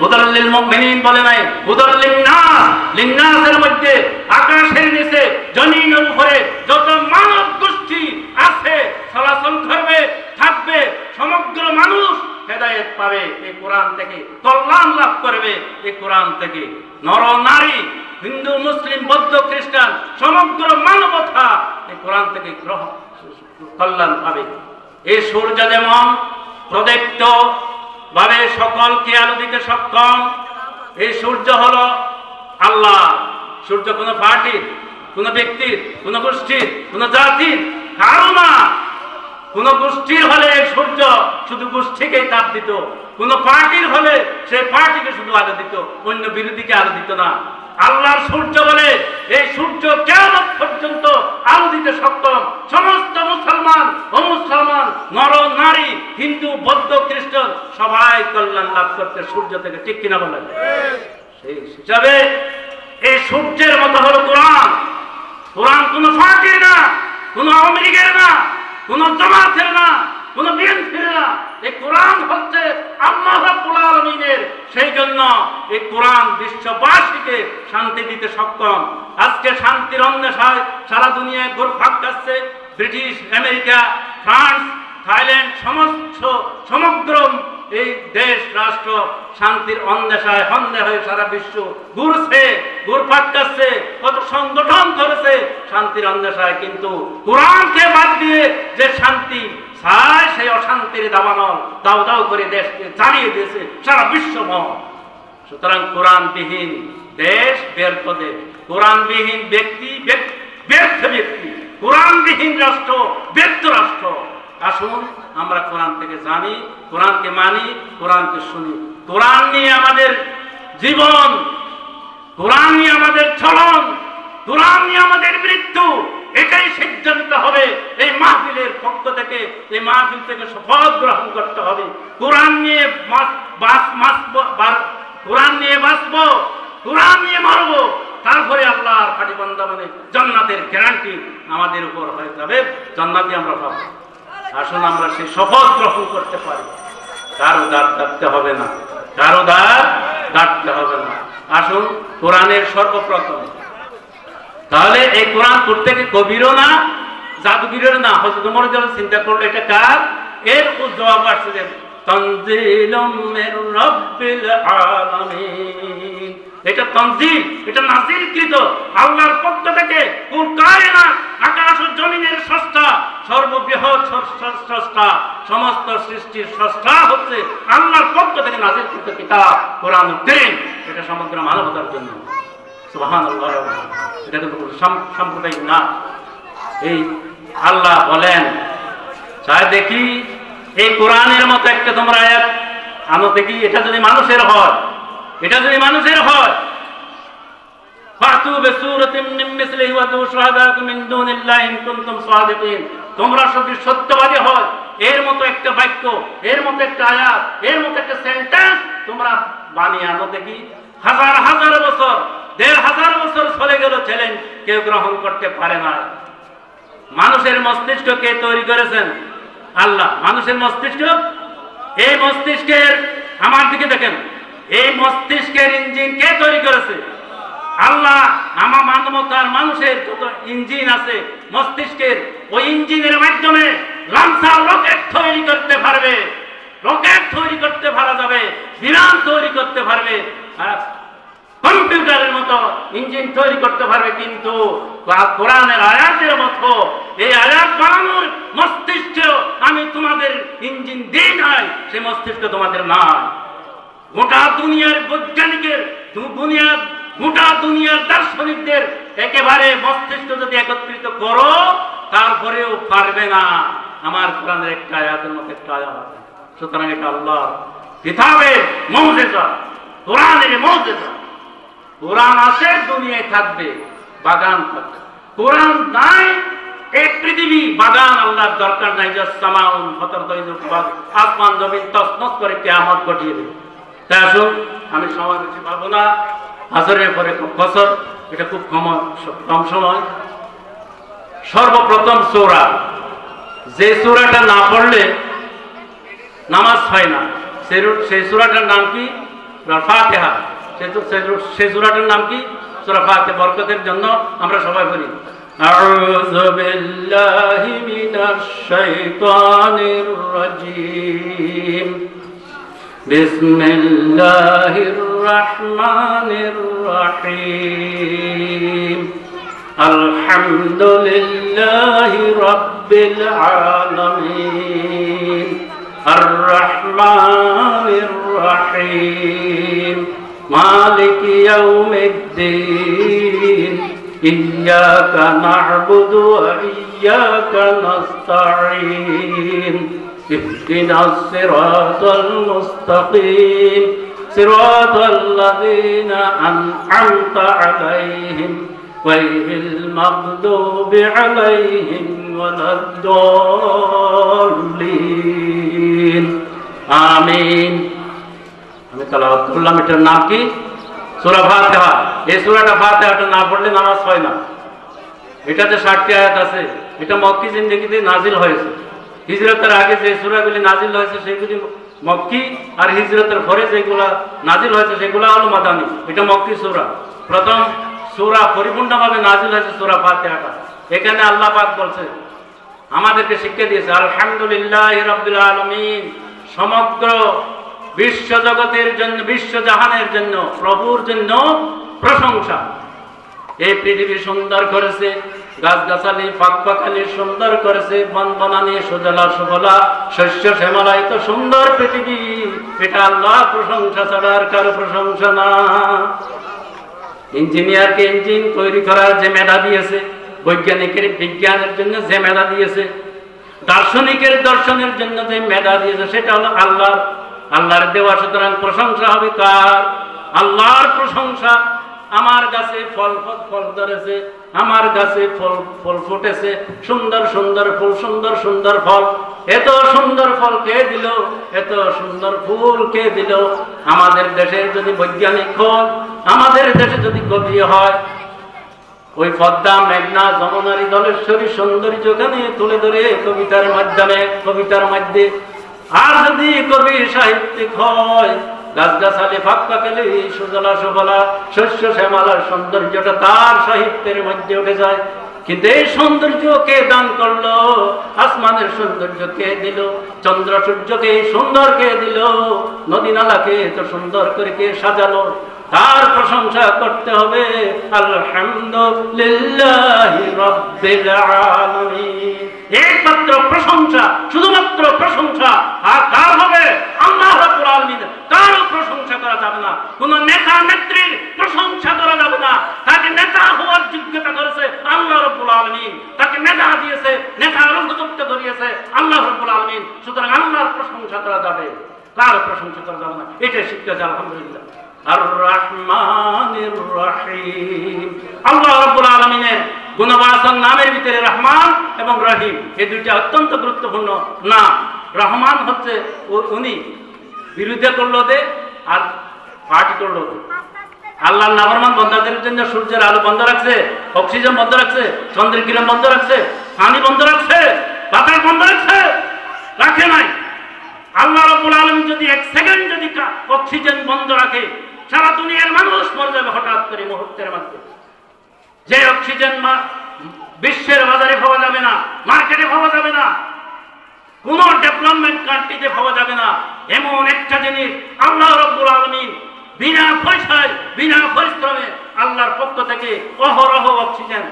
হুদাল লিল মুমিনিন বলে নাই, হুদাল লিন্নাস। লিন্নাসের মধ্যে আকাশের নিচে জমিনের উপরে যত মানব গোষ্ঠী আছে চলাচল করবে থাকবে, সমগ্র মানুষ হেদায়েত পাবে এই কোরআন থেকে, কল্যাণ লাভ করবে এই কোরআন থেকে। নর নারী, হিন্দু মুসলিম বৌদ্ধ খ্রিস্টান সমগ্র মানবতা এই কোরআন থেকে কল্যাণ পাবে। এই সূর্য যেমন প্রদীপ্ত ভাবে সকলকে আলো দিতে সক্ষম, এই সূর্য হলো আল্লাহ। সূর্য কোন পার্টির, কোন ব্যক্তির, কোন গোষ্ঠীর, কোন জাতির কারো না। কোন গোষ্ঠীর হলে সূর্য শুধু গোষ্ঠীকেই তাপ দিত, কোন পার্টির হলে সেই পার্টিকে শুধু আলো দিত, অন্য বিরোধীকে আলো দিত না। আল্লাহর সূর্য বলে এই সূর্য কিয়ামত পর্যন্ত আলো দিতে সক্ষম। সমস্ত মুসলমান ও মুসলমান, নর নারী, হিন্দু বৌদ্ধ খ্রিস্টান সবাই কল্যাণ লাভ করতে সূর্য থেকে, ঠিক কিনা বলেন? সেই হিসাবে এই সূর্যের মতো হলো কোরআন। কোরআন কোন পার্টির না, কোন আওয়ামী লীগের না, কোন জামাতের না, কোন বিএনপির না। এই কোরআন হচ্ছে আল্লাহ রাব্বুল আলামিনের। সেই জন্য এই কোরআন বিশ্ববাসীকে শান্তি দিতে সক্ষম। আজকে শান্তির অন্বেষায় সারা দুনিয়ায় ঘুরপাক খাচ্ছে। ব্রিটিশ, আমেরিকা, ফ্রান্স, থাইল্যান্ড সমগ্র এই দেশ রাষ্ট্র শান্তির অন্বেষায় হন্যে হয়ে সারা বিশ্ব ঘুরছে, ঘুরপাক খাচ্ছে, কত সংগঠন করেছে শান্তির অন্বেষায়। কিন্তু কোরআনকে বাদ দিয়ে যে শান্তি চায়, সেই অশান্তির দাবানল দাও দাও করে দেশকে জ্বালিয়ে দিয়েছে সারা বিশ্বময়। সুতরাং কোরআনবিহীন দেশ ব্যর্থ দেশ, কোরআনবিহীন ব্যক্তি ব্যর্থ ব্যক্তি, কোরআনবিহীন রাষ্ট্র ব্যর্থ রাষ্ট্র। আসুন আমরা কোরআন থেকে জানি, কোরআনকে মানি, কোরআনকে শুনি। কোরআন নিয়ে আমাদের জীবন, কোরআন নিয়ে আমাদের চলন, কোরআন নিয়ে আমাদের মৃত্যু, এটাই সিদ্ধান্ত হবে। এই মাহফিলের পক্ষ থেকে, এই মাহফিল থেকে শপথ গ্রহণ করতে হবে। কোরআন নিয়ে কোরআন নিয়ে বাঁচবো, কোরআন নিয়ে মরবো, তারপরে আল্লাহর খাঁটি বান্দা মানে জান্নাতের গ্যারান্টি আমাদের উপর হয়ে যাবে, জান্নাতই আমরা পাবো। আসুন আমরা সেই শপথ গ্রহণ করতে পারি। কারো দাঁত ডাকতে হবে না, কারো দাঁত ডাকতে হবে না। আসুন কোরআনের সর্বপ্রথম, তাহলে এই কোরআন পড়তে কি কবিরও না, জাদুগিরের না, হযরত ওমর রাদিয়াল্লাহু চিন্তা করলো এটা কার? এর জবাব আসছে যে তানজিলুম মির রাব্বিল আলামিন। এটা তানজিল, এটা নাযিলকৃত আল্লাহর পক্ষ থেকে। কুল কায়নাত, আকাশ ও জমিনের স্রষ্টা, সর্ববৃহৎ স্রষ্টা, সমস্ত সৃষ্টির স্রষ্টা হচ্ছে আল্লাহর পক্ষ থেকে নাযিলকৃত কিতাব কোরআনুল কারীম। এটা সমগ্র মানবতার জন্য। সুবহানাল্লাহ। এটা কিন্তু সাম্প্রদায়িক না। এই আল্লাহ বলেন, চাই দেখি এই কোরআনের মতো একটা তোমরা আয়াত আনো দেখি। এটা যদি মানুষের হয়, এটা যদি মানুষের হয়, ফাতু বিসূরাতিন মিন মিসলিহি ওয়া দু শুহাদাকুম মিন দুনিল্লাহি ইন কুনতুম সাদিকিন। তোমরা যদি সত্যবাদী হয়, এর মতো একটা বাক্য, এর মতো একটা আয়াত, এর মতো একটা সেন্টেন্স তোমরা বানিয়ে আনো দেখি। হাজার হাজার বছর, ১,৫০০ বছর চলে গেল, চ্যালেঞ্জ কেউ গ্রহণ করতে পারে না। মানুষের মস্তিষ্ক কে তৈরি করেছেন? আল্লাহ। মানুষের মস্তিষ্ক, এই মস্তিষ্কের, আমার দিকে দেখেন, এই মস্তিষ্কের ইঞ্জিন কে তৈরি করেছে? আল্লাহ। আমার মানবতার মানুষের যত ইঞ্জিন আছে মস্তিষ্কের, ওই ইঞ্জিনের মাধ্যমে লাঞ্চার রকেট তৈরি করতে পারবে, রকেট তৈরি করতে পারা যাবে, বিমান তৈরি করতে পারবে, কম্পিউটারের মতো ইঞ্জিন তৈরি করতে পারবে। কিন্তু কোরআনের আয়াতের মতো এই আয়াত বানানোর মস্তিষ্ক আমি তোমাদের ইঞ্জিন দিই নাই, সেই মস্তিষ্ক তোমাদের নাই। গোটা দুনিয়ার বৈজ্ঞানিকের, গোটা দুনিয়ার দার্শনিকদের একেবারে মস্তিষ্ক যদি একত্রিত করো, তারপরেও পারবে না আমার কোরআনের একটা আয়াতের মতো একটা আয়াত। সুতরাং এটা আল্লাহর কিতাবের মুজিজা, কোরআনের মুজিজা। কোরআন আছে দুনিয়ায় থাকবে, বাগান থাকবে। কোরআন নাই, এই পৃথিবী বাগান আল্লাহর দরকার নাই। যে সামাউন আসমান জমিন তছনছ করে কিয়ামত ঘটিয়ে দেবে। তাই আসুন, আমি সময় বেশি পাবো না। আসরের পরে বছর, এটা খুব কম সময়। সর্বপ্রথম সূরা, যে সূরাটা না পড়লে নামাজ হয় না, সেই সূরাটার নাম কি? সূরা ফাতিহা। সেই সূরাটার নাম কি? সূরা ফাতিহা। বরকতের জন্য আমরা সবাই বলি আউযু বিল্লাহি মিনাশ শাইতানির রাজীম বিসমিল্লাহির রাহমানির রাহিম আলহামদুলিল্লাহি রাব্বিল আলামিন আর রহমানির রহিম মালিকি ইয়াউমিদ্দিন ইয়্যাকা না'বুদু ওয়া ইয়্যাকা নাস্তাঈন ইহদিনাস সিরাতাল মুস্তাকিম সিরাতাল লাযীনা আন'আমতা আলাইহিম গায়রিল মাগদুবি আলাইহিম ওয়ালাদ-দাল্লিন। আমিন। আমি তেলাওয়াত করলাম। এটার নাম কি? সূরা ফাতিহা। এই সূরাটা ফাতিহাটা না পড়লে নামাজ হয় না। এটাতে 60টি আয়াত আছে। এটা মক্কি জিন্দেগিতে নাজিল হয়েছে। হিজরতের আগে যে সূরাগুলি নাজিল হয়েছে সেগুলি মক্কি, আর হিজরতের পরে যেগুলা নাজিল হয়েছে সেগুলা হলো মাদানী। এটা মক্কি সূরা। প্রথম সূরা পরিপূর্ণভাবে নাজিল হয়েছে সূরা ফাতিহাটা। এখানে আল্লাহ পাক বলছে, আমাদেরকে শিক্ষা দিয়েছে আলহামদুলিল্লাহি রাব্বিল আলামিন, সমগ্র বিশ্ব জগতের জন্য, বিশ্ব জাহানের জন্য, প্রভুর জন্য প্রশংসা। এই পৃথিবী সুন্দর করেছে, গাছগাছালি পাকপাখালি সুন্দর করেছে, বনবনানি সুজলা সুফলা শস্য শ্যামলায়িত সুন্দর পৃথিবী। এটা আল্লাহ প্রশংসা ছাড়া আর কারো প্রশংসা না। ইঞ্জিনিয়ারকে ইঞ্জিন তৈরি করার যে মেধা দিয়েছে, বৈজ্ঞানিকের বিজ্ঞানের জন্য যে মেধা দিয়েছে, দার্শনিকের দর্শনের জন্য যে মেধা দিয়েছে, সেটা হলো আল্লাহর, আল্লাহর দেওয়া। সুতরাং প্রশংসা হবে কার? আল্লাহর প্রশংসা। আমার গাছে ফল ধরেছে, আমার গাছে ফল ফুটেছে, সুন্দর সুন্দর ফুল, সুন্দর সুন্দর ফল। এত সুন্দর ফল কে দিল? এত সুন্দর ফুল কে দিল? আমাদের দেশের যদি বৈজ্ঞানিক হয়, আমাদের দেশে যদি কবি হয়, ওই পদ্মা মেঘনা যমুনারী দলেশ্বরী সৌন্দর্যখানে তুলে ধরে কবিতার মাধ্যমে, কবিতার মধ্যে। আর যদি কবি সাহিত্যিক হয়, গাছগাছালি ফাঁকপাখালি সুজলা সুফলা শস্য শ্যামলার সৌন্দর্যটা তার সাহিত্যের মধ্যে উঠে যায়। কিন্তু এই সৌন্দর্য কে দান করলো? আসমানের সৌন্দর্য কে দিল? চন্দ্র সূর্যকে সুন্দর কে দিল? নদী নালাকে এত সুন্দর করে কে সাজালো? তার প্রশংসা করতে হবে। আলহামদুলিল্লাহি রাব্বিল আলামিন। একমাত্র প্রশংসা, শুধুমাত্র প্রশংসা। আর কার হবে? আল্লাহ রাব্বুল আলামিন। কারো প্রশংসা করা যাবে না। কোন নেতা নেত্রীর প্রশংসা করা যাবে না। তাকে নেতা হওয়ার যোগ্যতা করেছে আল্লাহ রাব্বুল আলামিন। তাকে নেতা দিয়েছে, নেতার উপযুক্ত করিয়েছে আল্লাহ রাব্বুল আলামিন। সুতরাং আল্লাহর প্রশংসা করা যাবে, কারো প্রশংসা করা যাবে না। এটাই শিক্ষা। আলহামদুলিল্লাহ। আর রহমানির রহিম। আল্লাহ রাব্বুল আলামিনের গুণবাচক নামের ভিতরে রহমান এবং রহিম, এই দুইটা অত্যন্ত গুরুত্বপূর্ণ নাম। রহমান হচ্ছে উনি বিরোধিতা করলো দে আর পার্টি করলো দে। আল্লাহর নাফরমান বান্দাদের জন্য সূর্যের আলো বন্ধ রাখছে, অক্সিজেন বন্ধ রাখছে, চন্দ্রের কিরণ বন্ধ রাখছে, পানি বন্ধ রাখছে, বাতাস বন্ধ রাখছে? রাখে নাই। আল্লাহ রাব্বুল আলামিন যদি 1 সেকেন্ড যদি অক্সিজেন বন্ধ রাখে, সারা দুনিয়ার মানুষ মরে যাবে হঠাৎ করে, মুহূর্তের মধ্যে। যে অক্সিজেন বিশ্বের বাজারে পাওয়া যাবে না, মার্কেটে পাওয়া যাবে না, কোন ডেভেলপমেন্ট কান্ট্রিতে পাওয়া যাবে না, এমন একটা জিনিস আল্লাহ রাব্বুল আলামিন বিনা পয়সায়, বিনা পরিশ্রমে আল্লাহর পক্ষ থেকে অহরহ অক্সিজেন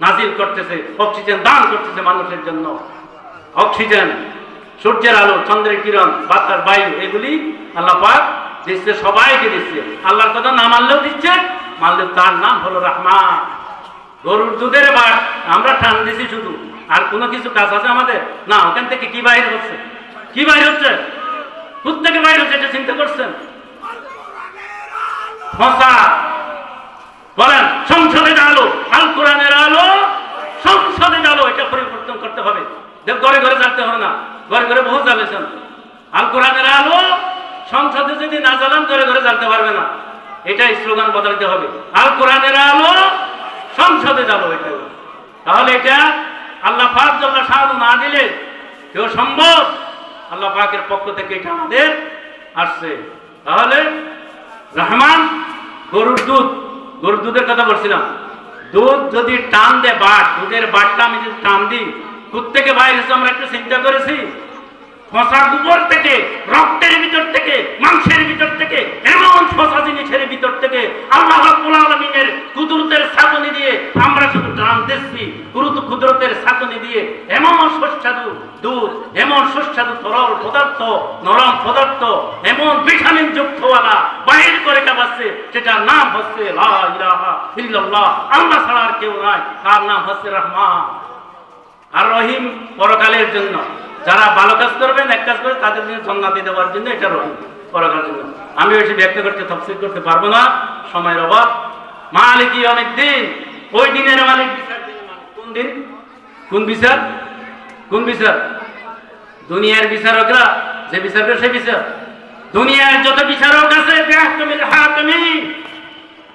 নাজিল করতেছে, অক্সিজেন দান করতেছে মানুষের জন্য। অক্সিজেন, সূর্যের আলো, চন্দ্রের কিরণ, বাতাস, বায়ু, এগুলি আল্লাহ পাক দিচ্ছে, সবাইকে দিচ্ছে। আল্লাহর কথা না মানলেও দিচ্ছে, মানলে তার নাম হলো রহমান। গরুর দুধের বাট আমরা টান দিছি শুধু, আর কোনো কিছু কাজ আছে আমাদের না। ওখান থেকে কি বাইর হচ্ছে? কি বাইর হচ্ছে? কোত্থেকে বাইর হচ্ছে? এটা চিন্তা করছেন? বলেন সংসদে আলো, আল কোরআনের আলো, সংসদে আলো। এটা পরিবর্তন করতে হবে। ঘরে ঘরে জানতে হবে না, ঘরে ঘরে বহু জ্বালেছেন। আল কোরআনের আলো সংসদে যদি না জ্বালান, ঘরে ঘরে জানতে পারবে না। এটাই স্লোগান বদলাতে হবে। আল কোরআনের আলো, সংসদে জ্বালো। এটা তাহলে এটা আল্লাহ পাক জাল্লা শাআনু না দিলে কেউ সম্ভব। আল্লাহ পাকের পক্ষ থেকে এটা আমাদের আসছে। তাহলে রহমান গরুর দুধ, গরুর দুধের কথা বলছিলাম। দুধ যদি টান দেয়, বাট, দুধের বাটটা আমি যদি টান দিই, কোত্থেকে বাইরে এসে আমরা একটু চিন্তা করেছি? ফসা গোবর থেকে, রক্তের ভিতর থেকে, মাংসের ভিতর থেকে, এমন ফসা জিনিসের ভিতর থেকে আল্লাহ রাব্বুল আলামিনের কুদরতের ছাঁকনি দিয়ে আমরা শুধু টান দিচ্ছি। কুদরতের ছাঁকনি দিয়ে এমন সুস্বাদু দুধ, এমন সুস্বাদু তরল পদার্থ, নরম পদার্থ, এমন ভিটামিন যুক্তওয়ালা বাহির করে খাওয়াচ্ছে, সেটার নাম হচ্ছে লা ইলাহা ইল্লাল্লাহ। আল্লাহ ছাড়া আর কেউ নাই, তার নাম হচ্ছে রহমান আর রহিম। পরকালের জন্য যারা ভালো কাজ করবেন, এক কাজ করে তাদের জন্য জান্নাতে দেওয়ার জন্য এটা রহিম, পরকালের জন্য। আমি বেশি ব্যক্ত করতে তাফসীর করতে পারবো না, সময়ের অভাব। মালিক ইয়াউমিদ্দিন, ওই দিনের মালিক। বিচার দিনের মালিক কোন দিন? কোন বিচার? কোন বিচার? দুনিয়ার বিচারকরা যে বিচার করে সেই বিচার। দুনিয়ার যত বিচারক আছে, বিহকামিল হাকিমিন,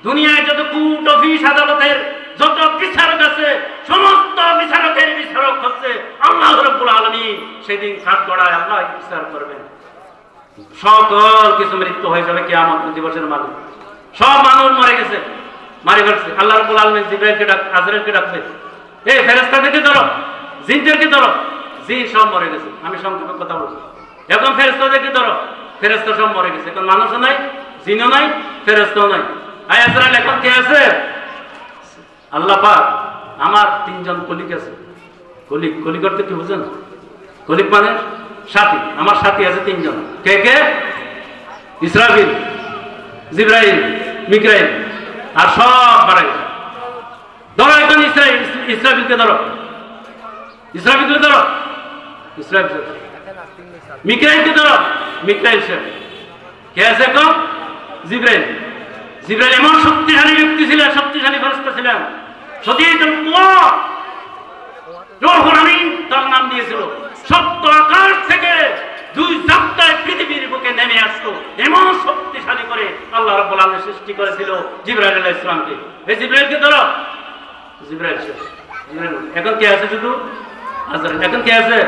দুনিয়ার যত কোর্ট অফিস আদালতের যত বিচারক আছে, সমস্ত বিচারকের বিচারক হচ্ছে আল্লাহ রাব্বুল আলামিন। সেদিন কাঠ গড়ায় আল্লাহ বিচার করবেন। সকল কিছু মৃত্যু হয়ে যাবে কিয়ামত দিবসের মাঝে। সব মানুষ মরে গেছে, মারি ফেলছে। আল্লাহ রাব্বুল আলামিন জিবরাইলকে ডাক, আজরাইলকে ডাকবে, এই ফেরেশতাদেরকে ধরো, জিনদেরকে ধরো। জিন সব মরে গেছে, আমি সংক্ষেপে কথা বলছি। এখন ফেরেশতাদেরকে ধরো, ফেরেশতা সব মরে গেছে। এখন মানুষও নাই, জিনও নাই, ফেরেশতাও নাই। আয় আজরাইল, এখন কে আছে? আল্লাহ পাক আমার 3 জন কলিগ আছে। কলিগ, কলিগ করতে কি বুঝেন? কলিগ মানে সাথী। আমার সাথী আছে 3 জন। কে কে? ইসরাফিল, জিবরাইল, মিকাইল, আর সব বাড়াই। ধরো এখন ইসরাফিলকে ধরো, ইসরাফিলকে ধরো, ইসরাফিল। মিকাইলকে ধরো, মিকাইল সাহেব। কে আছে এখন? জিবরাইল। জিবরাইল এমন শক্তিশালী ব্যক্তি ছিলেন, শক্তিশালী ফেরেশতা ছিলেন। শদীদুল কুওয়া, রূহুল আমিন তার নাম দিয়েছিল। সপ্ত আকাশ থেকে 2 ঝাপটায় পৃথিবীর বুকে নেমে আসতো, এমন শক্তিশালী করে আল্লাহ রাব্বুল আলামিন সৃষ্টি করেছিল জিবরাইল আলাইহিস সালামকে। এই জিবরাইলকে ধরো, জিবরাইল শেষ। জিবরাইল এখন কে আছে? শুধু আজরাইল। এখন কে আছে?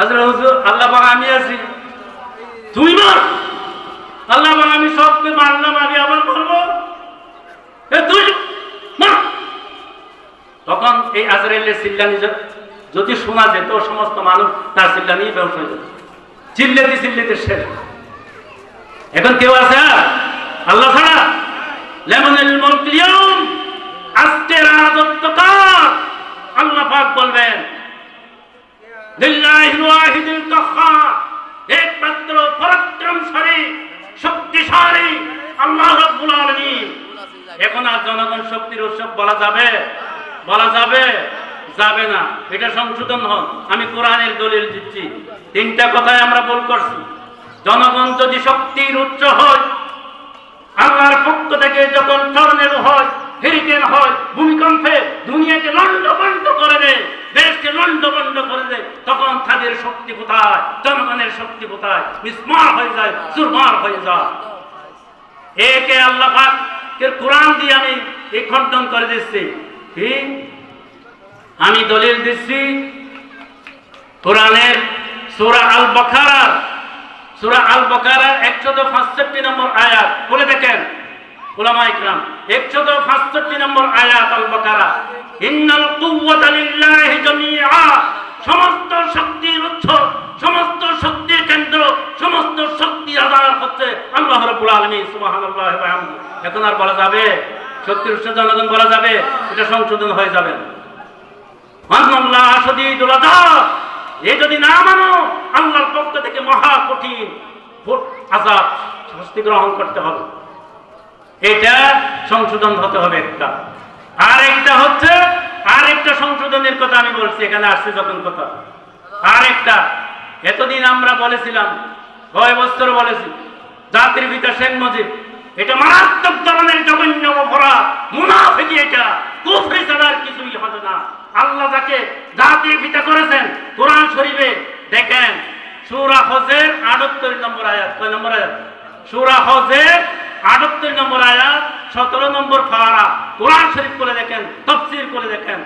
আজরাইল। হুজুর, আল্লাহ পাক আমি আছি, তুমি মার। আল্লাহ পাক আমি সবকে মারলাম, আমি আবার মারবো, তুই মার। তখন এই আজরাইলের চিল্লানি যদি শোনা যেত, সমস্ত মানুষ তার চিল্লানি বেহুশ হয়ে যেত, চিল্লাতে চিল্লাতে শেষ। এখন কেউ আছে আল্লাহ ছাড়া? লিমানিল মুলকুল ইয়াউম, আজকের রাজত্ব কার? আল্লাহ পাক বলবেন লিল্লাহিল ওয়াহিদিল কাহ্হার, একমাত্র পরাক্রমশালী শক্তিশালী আল্লাহ রাব্বুল আলামিন। এখন আর জনগণ শক্তির উৎসব বলা যাবে? বলা যাবে? যাবে না। এটা সংশোধন হন। আমি কোরআনের দলিল দিচ্ছি। 3টা কথায় আমরা ভুল করছি। জনগণ যদি শক্তির উৎস হয়, আল্লাহর পক্ষ থেকে যখন টর্নেডো হয়, হেরিকেন হয়, ভূমিকম্পে দুনিয়াকে লন্ডভন্ড করে দেয়, দেশকে লন্ডভন্ড করে দেয়, তখন তাদের শক্তি কোথায়? জনগণের শক্তি কোথায়? মিসমার হয়ে যায়, চুরমার হয়ে যায়। একে আল্লাহ পাকের কোরআন দিয়ে আমি এই খণ্ডন করে দিচ্ছি। কি? আমি দলিল দিচ্ছি কোরআনের সূরা আল বাকারা, সূরা আল বাকারার 165 নম্বর আয়াত বলে দেখেন উলামা ইকরাম। 165 নম্বর আয়াত আল বাকারা, ইন্নাল কুওয়াতা লিল্লাহি জামিআ, সমস্ত শক্তির উৎস, সমস্ত শক্তির কেন্দ্র, সমস্ত শক্তি আধার হচ্ছে আল্লাহ রাব্বুল আলামিন। সুবহানাল্লাহ ওয়া বিহামদিহি। এখন আর বলা যাবে শক্তির উৎস জনগণ বলা যাবে? এটা সংশোধন হয়ে যাবে। আল্লাহ শদীদুল আযাব, এই যদি না মানো, আল্লাহর পক্ষ থেকে মহা কঠিন আযাব, শাস্তি গ্রহণ করতে হবে। এটা সংশোধন হতে হবে একটা। আর একটা হচ্ছে, আর একটা সংশোধনের কথা আমি বলছি, এখানে আসছে যখন কথা। আর একটা, এতদিন আমরা বলেছিলাম, 6 বছর বলেছি, জাতির পিতা শেখ মুজিব, এটা মারাত্মক ধরনের জঘন্য অপরাধ, মুনাফিকি, এটা কুফরি ছাড়া আর কিছুই হবে না। আল্লাহ যাকে জাতির পিতা করেছেন, কোরআন শরীফে দেখেন সূরা হজের 78 নম্বর আয়াত। কয় নম্বর আয়াত? সূরা হজের 78 নম্বর আয়াত, 17 নম্বর পারা। কোরআন শরীফ করে দেখেন, তাফসীর করে দেখেন।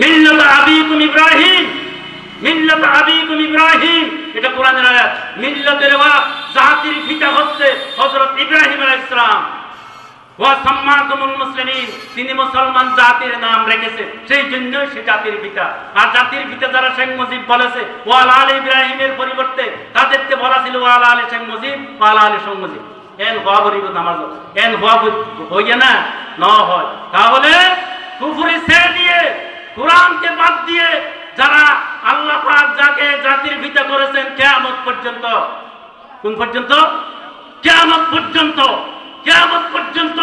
মিল্লাত আবিকুম ইব্রাহিম, মিল্লাত আবিকুম ইব্রাহিম, এটা কোরআনের আয়াত। মিল্লাতের বাপ, জাতির পিতা হচ্ছে হযরত ইব্রাহিম আলাইহিস সালাম। ওয়া সাম্মাকুমুল মুসলিমিন, তিনি মুসলমান জাতির নাম রেখেছে, সেই জন্য সে জাতির পিতা। আর জাতির পিতা যারা শেখ মুজিব বলেছে ওয়া আলা আলি ইব্রাহিমের পরিবর্তে তাদেরকে বলা ছিল ওয়া আলা আলি শেখ মুজিব, ওয়া আলা আলি শেখ মুজিব। এন হওয়া গরিব নামাজ এন হওয়া হইয়া না না হয়, তাহলে কুফরি ছেড়ে দিয়ে কোরআনকে বাদ দিয়ে যারা আল্লাহ পাক যাকে জাতির পিতা করেছেন কিয়ামত পর্যন্ত, কোন পর্যন্ত? কিয়ামত পর্যন্ত, কিয়ামত পর্যন্ত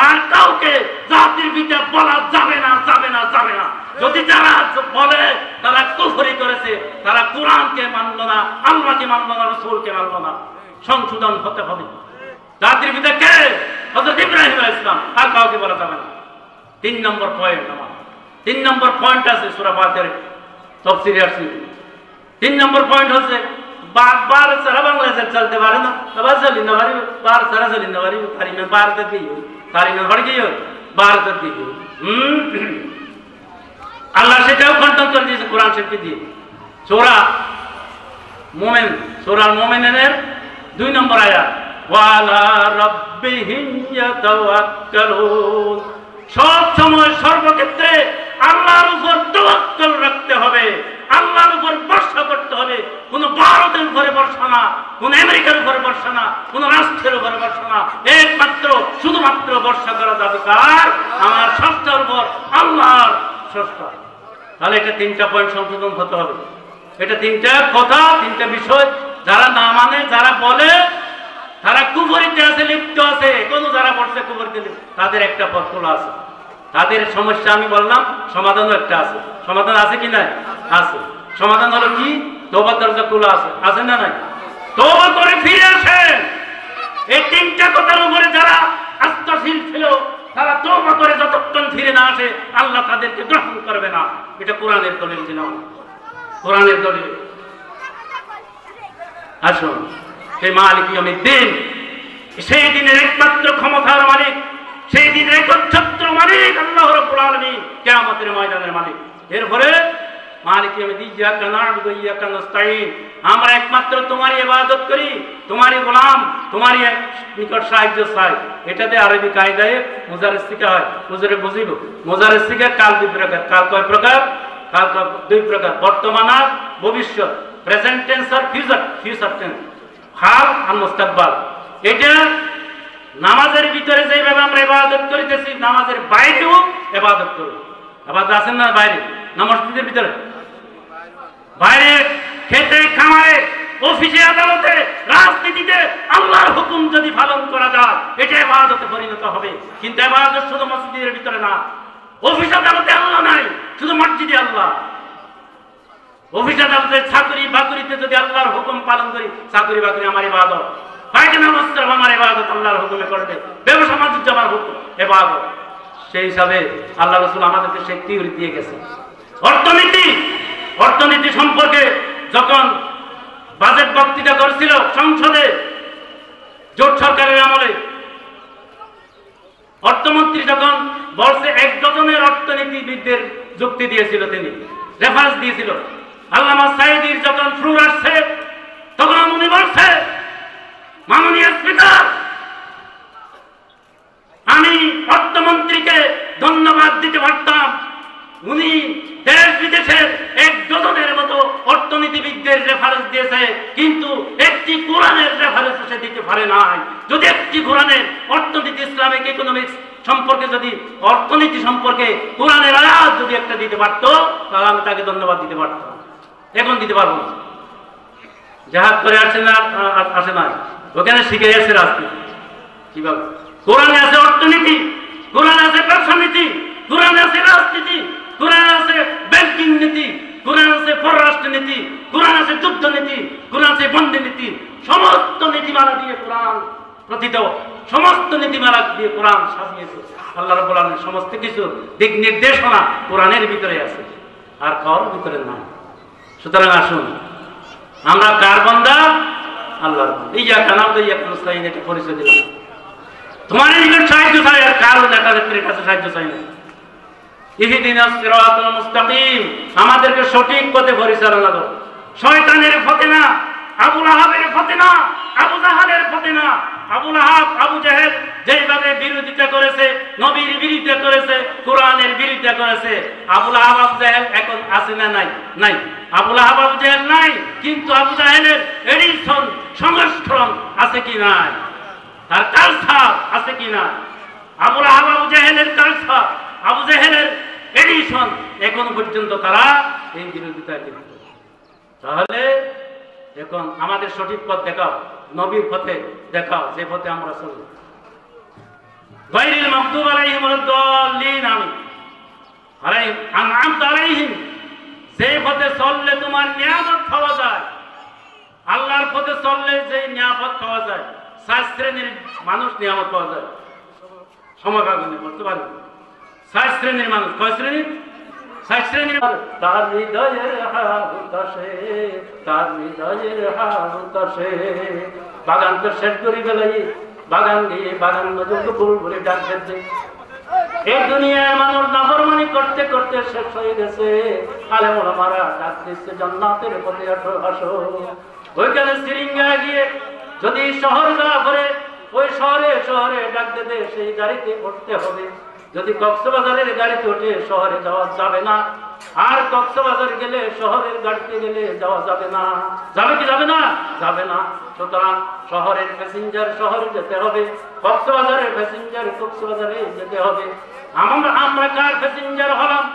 আর কাউকে জাতির পিতা বলা যাবে না, যাবে না, যাবে না। যদি যারা বলে তারা কুফরি করেছে, তারা কোরআনকে মানল না, আল্লাহকে মানল না, রাসূলকে মানল না, সংশোধন হতে হবে। জাতির পিতা কে? হযরত ইব্রাহিম আলাইহিস সালাম, আর কাউকে বলা যাবে না। 3 নম্বর পয়েন্ট, আমার 3 নম্বর পয়েন্ট আছে সূরা ফাতিহার তাফসীরে আছে। 3 নম্বর পয়েন্ট হচ্ছে বারবার সারা বাংলাদেশে চলতে পারে না, আবার চলি না পারি, বার সারা চলি না পারি, পারি না বার দেখি পারি না পড়ে গিয়ে বার দেখি। আল্লাহ সেটাও খণ্ডন করে দিয়েছে কোরআন শরীফে দিয়ে। সূরা মুমিন, সূরা মুমিনের 2 নম্বর আয়াত, ওয়ালা রাব্বিহিম ইয়াতাওয়াক্কালুন। সব সময় সর্বক্ষেত্রে আল্লাহর উপর তাওয়াক্কুল রাখতে হবে, আল্লাহর উপর ভরসা করতে হবে। কোন ভারতের উপরে ভরসা না, কোন আমেরিকার উপরে ভরসা না, কোন রাষ্ট্রের উপরে ভরসা না, একমাত্র শুধুমাত্র ভরসা করা যাবে কার? আমার স্রষ্টার উপর, আল্লাহর স্রষ্টা। তাহলে এটা 3টা পয়েন্ট সংশোধন হতে হবে। এটা 3টা কথা, 3টা বিষয়। যারা না মানে, যারা বলে তারা কুফরিতে আছে, লিপ্ত আছে, কোন যারা পড়ছে কুফরিতে তাদের একটা পথ খোলা আছে। তাদের সমস্যা আমি বললাম, সমাধানও একটা আছে। সমাধান আছে কি নাই? আছে। সমাধান হলো কি? তওবার দরজা খোলা আছে, আছে না নাই? তওবা করে ফিরে আসেন। এই 3টা কথার উপরে যারা আস্থাশীল ছিল, তারা তওবা করে যতক্ষণ ফিরে না আসে আল্লাহ তাদেরকে গ্রহণ করবে না। এটা কোরআনের দলিল ছিল, কোরআনের দলিল। আসুন, সেই মালিক ইয়াউমিদ্দিন, সেই দিনের একমাত্র ক্ষমতার মালিক, সেই দিনের একচ্ছত্র মালিক আল্লাহ রাব্বুল আলামিন, কিয়ামতের ময়দানের মালিক। এরপরে মালিক ইয়াউমিদ্দিন, ইয়াকা না'বুদু ওয়া ইয়াকা নাস্তাঈন, আমরা একমাত্র তোমারই ইবাদত করি, তোমারই গোলাম, তোমারই নিকট সাহায্য চাই। এটাতে আরবি কায়দায় মুজারের শিখা হয়। হুজুরে বুঝিব মুজারের শিখা কাল 2 প্রকার। কাল কয় প্রকার? কাল 2 প্রকার, বর্তমান আর ভবিষ্যৎ, প্রেজেন্ট টেন্স আর ফিউচার টেন্স, হাল আর মুস্তাকবাল। এটা নামাজের ভিতরে যেভাবে আমরা ইবাদত করিতেছি, নামাজের বাইরেও ইবাদত করি। ইবাদত আছেন না বাইরে? মসজিদের ভিতরে, বাইরে, খেতে খামারে, অফিসে, আদালতে, রাজনীতিতে আল্লাহর হুকুম যদি পালন করা যায়, এটা ইবাদতে পরিণত হবে। কিন্তু ইবাদত শুধু মসজিদের ভিতরে না, অফিস আদালতে আল্লাহ নাই, শুধু মসজিদে আল্লাহ। অফিস আদালতে, চাকরি বাকরিতে যদি আল্লাহর হুকুম পালন করি, চাকরি বাকরি আমার ইবাদত, পায়খানা বস্ত্র আমার ইবাদত, আল্লাহর হুকুমে করবে, ব্যবসা বাণিজ্য আমার হুকুম ইবাদত। সেই হিসাবে আল্লাহ রাসূল আমাদেরকে সেই থিওরি দিয়ে গেছে। অর্থনীতি সম্পর্কে যখন বাজেট বক্তৃতা করেছিল সংসদে জোট সরকারের আমলে, অর্থমন্ত্রী যখন বলছে 1 ডজনের অর্থনীতিবিদদের যুক্তি দিয়েছিল, তিনি রেফারেন্স দিয়েছিল। আল্লামা সাঈদীর যখন ফ্লুর আসছে, তখন উনি বলছে, মাননীয় স্পিকার, আমি অর্থমন্ত্রীকে ধন্যবাদ দিতে পারতাম, উনি দেশ বিদেশের 1 ডজনের মতো অর্থনীতিবিদদের রেফারেন্স দিয়েছে, কিন্তু একটি কোরআনের রেফারেন্স সে দিতে পারে নাই। যদি একটি কোরআনের অর্থনীতি, ইসলামিক ইকোনমিক্স সম্পর্কে, যদি অর্থনীতি সম্পর্কে কোরআনের আয়াত যদি একটা দিতে পারতো, তাহলে আমি তাকে ধন্যবাদ দিতে পারতাম। এখন দিতে পারবো না। জাহাজ করে আসে না, আসে না, ওখানে শিখে আসে রাজনীতি। কিভাবে? কোরআনে আছে অর্থনীতি, কোরআনে আছে ব্যবসানীতি, কোরআনে আছে রাজনীতি, কোরআনে আছে ব্যাংকিং নীতি, কোরআন আছে পররাষ্ট্র নীতি, কোরআন আছে যুদ্ধ নীতি, কোরআন আছে বন্দি নীতি। সমস্ত নীতিমালা দিয়ে কোরআন প্রতিত, সমস্ত নীতিমালা দিয়ে কোরআন সাজিয়েছে আল্লাহ রাব্বুল আলামিন। সমস্ত কিছু দিক নির্দেশনা কোরআনের ভিতরে আছে, আর কারোর ভিতরে নাই। সুতরাং আসুন, আমরা কার বান্দা? আল্লাহর বান্দা। ইয়াকা না'বুদু ওয়া ইয়াকা নাস্তাঈন, এটা পরিচয় দিলাম। তোমার নিকট সাহায্য চাই, আর কারো নেতাদের কাছে সাহায্য চাই না। ইহদিনাস সিরাতাল মুস্তাকিম, আমাদেরকে সঠিক পথে পরিচালনা করো, শয়তানের পথে না, আবু লাহাবের পথে না, আবু জাহালের পথে না। আবু লাহাব, আবু জাহেল যেইভাবে বিরোধিতা করেছে, নবীর বিরোধিতা করেছে, কোরআনের বিরোধিতা করেছে, আবু লাহাব আবু জাহেল এখন আছে না? নাই, নাই। আবু লাহাব আবু জাহেল নাই, কিন্তু আবু জাহেলের এডিশন সংস্করণ আছে কি নাই? তার কালচার আছে কি না? আবু লাহাব আবু জাহেলের কালচার, আবু জাহেলের এডিশন এখন পর্যন্ত তারা এই বিরোধিতা করছে। তাহলে এখন আমাদের সঠিক পথ দেখাও, নবীর পথে দেখাও, যে পথে আমরা চলব। গায়রিল মাগদুব আলাইহিম ওয়ালাদ-দাল্লিন আনআমতা আলাইহিম, যে পথে চললে তোমার নিয়ামত পাওয়া যায়। আল্লাহর পথে চললে যে নিয়ামত পাওয়া যায়, 4 শ্রেণীর মানুষ নিয়ামত পাওয়া যায়। সমাগমনে বলতে পারবেন 4 শ্রেণীর মানুষ। কয় শ্রেণী? 4 শ্রেণীর। তার হৃদয়ের হাহুতাসে, তার হৃদয়ের হাহুতাসে বাগান তো শেষ করি বেলাই, বাগান দিয়ে বাগান নজর ফুল ভরে ডাক দিচ্ছে। এই দুনিয়ায় মানুষ নাফরমানি করতে করতে শেষ হয়ে গেছে। আলেম ওলামারা ডাক দিচ্ছে জান্নাতের পথে আসো, আসো। ওইখানে সিরিঙ্গায় গিয়ে যদি শহর যাওয়া করে, ওই শহরে শহরে ডাক দিতে সেই গাড়িতে উঠতে হবে। যদি কক্সবাজারের গাড়িতে উঠে শহরে যাওয়া যাবে না, আর কক্সবাজার গেলে শহরের গাড়িতে গেলে যাওয়া যাবে না। যাবে কি যাবে না? যাবে না। সুতরাং শহরের প্যাসেঞ্জার শহরে যেতে হবে, কক্সবাজারের প্যাসেঞ্জার কক্সবাজারে যেতে হবে। আমরা কার প্যাসেঞ্জার হলাম?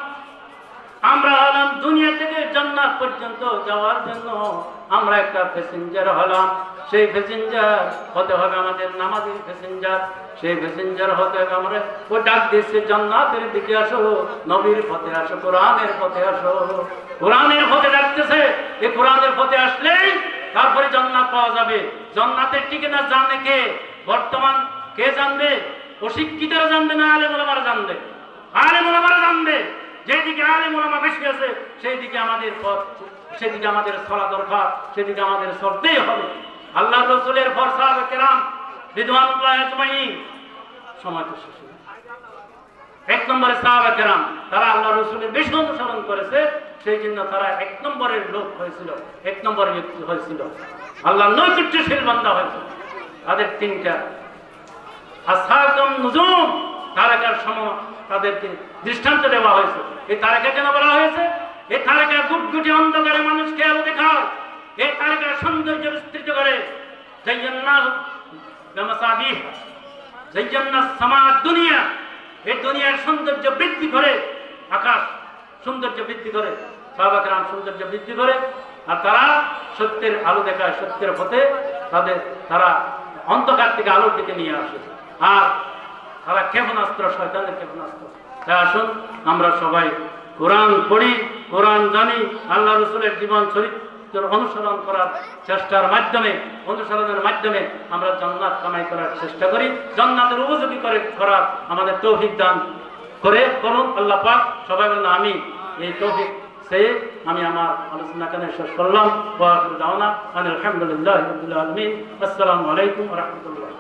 আমরা হলাম দুনিয়া থেকে জান্নাত পর্যন্ত যাওয়ার জন্য আমরা একটা প্যাসেঞ্জার হলাম। সেই প্যাসেঞ্জার হতে হবে আমাদের নামাজের প্যাসেঞ্জার। সেই প্যাসেঞ্জার হতে হবে আমরা ও ডাক দিচ্ছে জান্নাতের দিকে আসো, নবীর পথে আসো, কোরআনের পথে আসো। কোরআনের পথে ডাকতেছে। এই কোরআনের পথে আসলেই তারপরে জান্নাত পাওয়া যাবে। জান্নাতের ঠিকানা জানে কে? বর্তমান কে জানবে? অশিক্ষিতরা জানবে না আলেম ওলামারা জানবে? আলেম ওলামারা জানবে। যেদিকে আলেম ওলামা বেশি আছে সেই দিকে আমাদের পথ, সেদিকে আমাদের চলা দরকার, সেদিকে আমাদের চলতেই হবে। আল্লাহ রাসূলের পর সাহাবা কেরাম রিদওয়ানুল্লাহ আজমাইন, সময় তো শেষ। 1 নম্বরে সাহাবা কেরাম, তারা আল্লাহ রাসূলের বেশি অনুসরণ করেছে, সেই জন্য তারা 1 নম্বরের লোক হয়েছিল, 1 নম্বরের ব্যক্তি হয়েছিল, আল্লাহ নৈকট্যশীল বান্দা হয়েছিল। তাদের 3টা আসহাবুন নুজুম, তারকার সময় তাদেরকে দৃষ্টান্ত দেওয়া হয়েছে। এই তারকা কেন বলা হয়েছে? এই তারকা গুটগুটি অন্ধকারে মানুষকে আলো দেখায়। এই তারকা সৌন্দর্য বিস্তৃত করে। জায়্যানাহু বিমাসাবিহ, জায়্যানা সামাদ দুনিয়া, এই দুনিয়ার সৌন্দর্য বৃদ্ধি করে, আকাশ সৌন্দর্য বৃদ্ধি করে, সাহাবা কেরাম সৌন্দর্য বৃদ্ধি করে। আর তারা সত্যের আলো দেখায়, সত্যের পথে তারা অন্ধকার থেকে আলোর দিকে নিয়ে আসে। আর তারা ক্ষেপণাস্ত্র, শয়তানের ক্ষেপণাস্ত্র। তাই আসুন আমরা সবাই কোরআন পড়ি, কোরআন জানি, আল্লাহ রাসূলের জীবন চরিত্র অনুসরণ করার চেষ্টার মাধ্যমে, অনুসরণের মাধ্যমে আমরা জান্নাত কামাই করার চেষ্টা করি। জান্নাতের উপযোগী করার আমাদের তৌফিক দান করুন আল্লাহ পাক। সবাই বলুন আমিন। এই তৌফিক সে আমি আমার আলোচনা এখানে শেষ করলাম। ওয়া আখিরু দাওয়ানা আলহামদুলিল্লাহি রাব্বিল আলামিন। আসসালামু আলাইকুম ওয়া রাহমাতুল্লাহ।